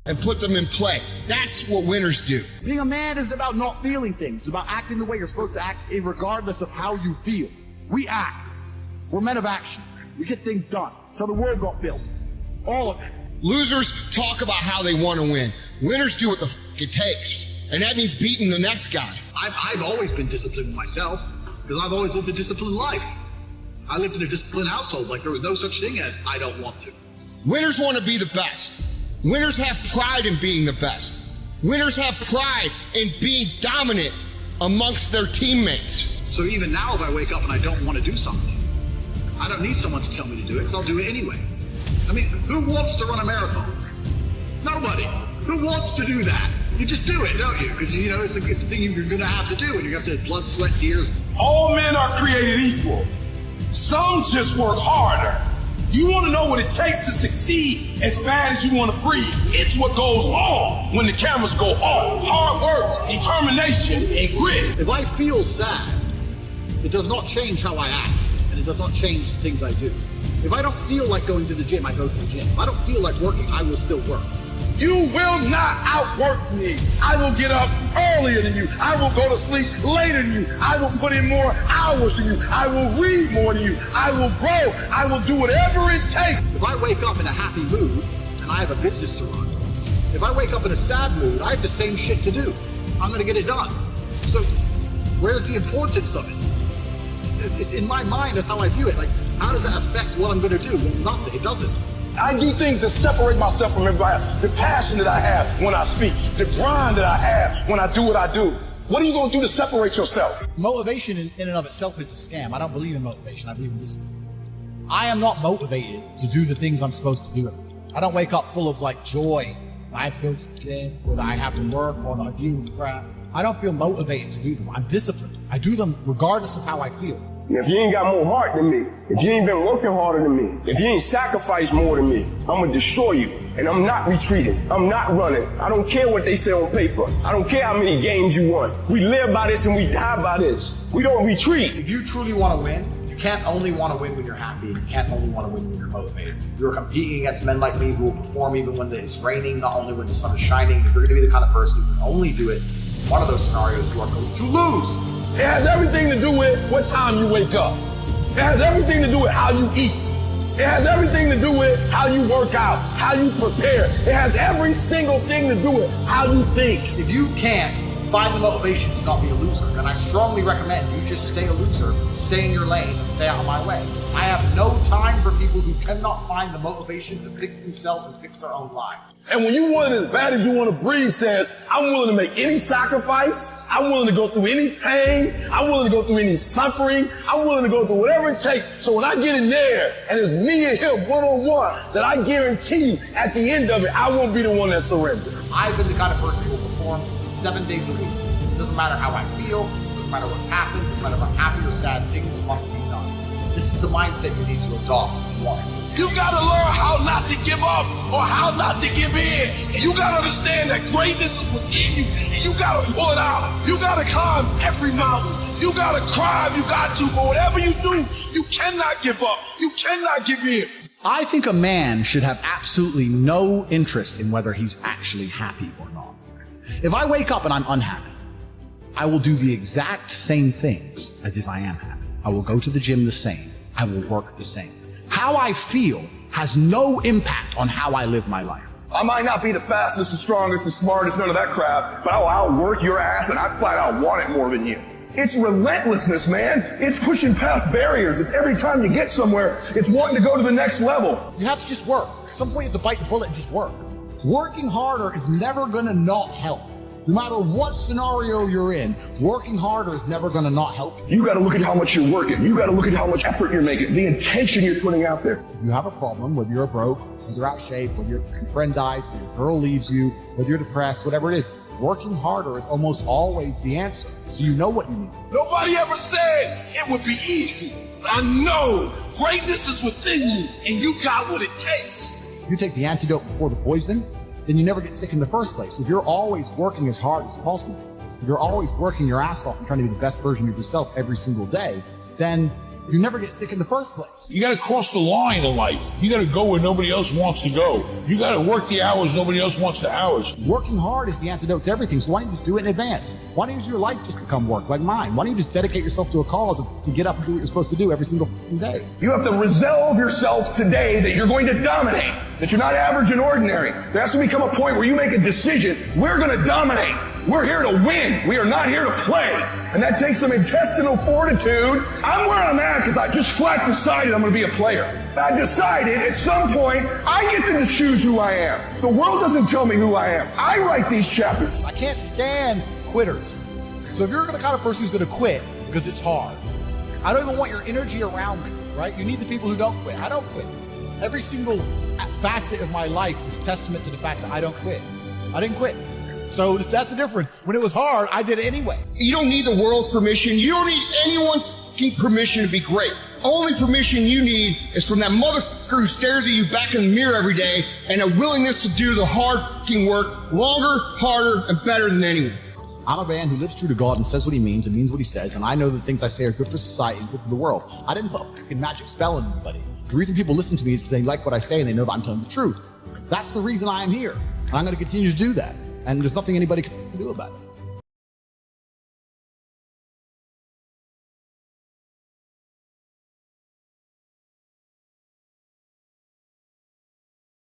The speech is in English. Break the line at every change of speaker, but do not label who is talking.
and put them in play. That's what winners do.
Being a man isn't about not feeling things. It's about acting the way you're supposed to act regardless of how you feel. We act. We're men of action. We get things done. So the world got built. All of it.
Losers talk about how they want to win. Winners do what the f it takes. And that means beating the next guy.
I've always been disciplined myself because I've always lived a disciplined life. I lived in a disciplined household. Like there was no such thing as I don't want to.
Winners want to be the best. Winners have pride in being the best. Winners have pride in being dominant amongst their teammates.
So even now, if I wake up and I don't want to do something, I don't need someone to tell me to do it because I'll do it anyway. I mean, who wants to run a marathon? Nobody. Who wants to do that? You just do it, don't you? Because, you know, it's the thing you're going to have to do, and you have to blood, sweat, tears.
All men are created equal. Some just work harder. You want to know what it takes to succeed as bad as you want to breathe. It's what goes on when the cameras go on. Hard work, determination, and grit.
If I feel sad, it does not change how I act, and it does not change the things I do. If I don't feel like going to the gym, I go to the gym. If I don't feel like working, I will still work.
You will not outwork me. I will get up earlier than you. I will go to sleep later than you. I will put in more hours than you. I will read more than you. I will grow. I will do whatever it takes.
If I wake up in a happy mood and I have a business to run, if I wake up in a sad mood, I have the same shit to do. I'm going to get it done. So where's the importance of it? It's in my mind, that's how I view it. Like, how does that affect what I'm going to do? Well, nothing. It doesn't.
I do things to separate myself from everybody. The passion that I have when I speak, the grind that I have when I do what I do. What are you going to do to separate yourself?
Motivation in and of itself is a scam. I don't believe in motivation. I believe in discipline. I am not motivated to do the things I'm supposed to do every day. I don't wake up full of like joy. I have to go to the gym, or that I have to work, or I deal with crap. I don't feel motivated to do them. I'm disciplined. I do them regardless of how I feel.
If you ain't got more heart than me, if you ain't been working harder than me, if you ain't sacrificed more than me, I'm gonna destroy you. And I'm not retreating. I'm not running. I don't care what they say on paper. I don't care how many games you won. We live by this and we die by this. We don't retreat.
If you truly want to win, you can't only want to win when you're happy, and you can't only want to win when you're motivated. You're competing against men like me who will perform even when it's raining, not only when the sun is shining. If you're going to be the kind of person who can only do it in one of those scenarios, you are going to lose.
It has everything to do with what time you wake up. It has everything to do with how you eat. It has everything to do with how you work out, how you prepare. It has every single thing to do with how you think.
If you can't find the motivation to not be a loser, then I strongly recommend you just stay a loser, stay in your lane, and stay out of my way. I have no time for people who cannot find the motivation to fix themselves and fix their own lives.
And when you want it as bad as you want to breathe says, I'm willing to make any sacrifice. I'm willing to go through any pain. I'm willing to go through any suffering. I'm willing to go through whatever it takes. So when I get in there and it's me and him one-on-one, that I guarantee you at the end of it, I won't be the one that surrendered.
I've been the kind of person who will perform 7 days a week. It doesn't matter how I feel. It doesn't matter what's happened. It doesn't matter if I'm happy or sad. Things must be done. This is the mindset you need to adopt if you want it.
You gotta learn how not to give up or how not to give in. And you gotta understand that greatness is within you. And you gotta pull it out. You gotta climb every mountain. You gotta cry if you got to. But whatever you do, you cannot give up. You cannot give in.
I think a man should have absolutely no interest in whether he's actually happy or not. If I wake up and I'm unhappy, I will do the exact same things as if I am happy. I will go to the gym the same. I will work the same. How I feel has no impact on how I live my life.
I might not be the fastest, the strongest, the smartest, none of that crap, but I'll outwork your ass and I flat out want it more than you. It's relentlessness, man. It's pushing past barriers. It's every time you get somewhere, it's wanting to go to the next level.
You have to just work. At some point you have to bite the bullet and just work. Working harder is never gonna not help. No matter what scenario you're in, working harder is never gonna not help you.
You gotta look at how much you're working. You gotta look at how much effort you're making, the intention you're putting out there.
If you have a problem, whether you're broke, whether you're out of shape, whether your friend dies, whether your girl leaves you, whether you're depressed, whatever it is, working harder is almost always the answer. So you know what you need.
Nobody ever said it would be easy. I know greatness is within you and you got what it takes.
If you take the antidote before the poison, then you never get sick in the first place. If you're always working as hard as possible, if you're always working your ass off and trying to be the best version of yourself every single day, then you never get sick in the first place.
You got to cross the line in life. You got to go where nobody else wants to go. You got to work the hours nobody else wants the hours.
Working hard is the antidote to everything, so why don't you just do it in advance? Why don't you use your life just become work, like mine? Why don't you just dedicate yourself to a cause and get up and do what you're supposed to do every single day?
You have to resolve yourself today that you're going to dominate, that you're not average and ordinary. There has to become a point where you make a decision. We're going to dominate. We're here to win. We are not here to play. And that takes some intestinal fortitude. I'm where I'm at because I just flat decided I'm going to be a player. I decided at some point I get to choose who I am. The world doesn't tell me who I am. I write these chapters.
I can't stand quitters. So if you're the kind of person who's going to quit because it's hard, I don't even want your energy around me, right? You need the people who don't quit. I don't quit. Every single facet of my life is testament to the fact that I don't quit. I didn't quit. So that's the difference. When it was hard, I did it anyway.
You don't need the world's permission. You don't need anyone's permission to be great. Only permission you need is from that motherfucker who stares at you back in the mirror every day and a willingness to do the hard fucking work longer, harder, and better than anyone.
I'm a man who lives true to God and says what he means and means what he says, and I know the things I say are good for society and good for the world. I didn't put a fucking magic spell on anybody. The reason people listen to me is because they like what I say and they know that I'm telling the truth. That's the reason I am here. And I'm going to continue to do that. And there's nothing anybody can do about it.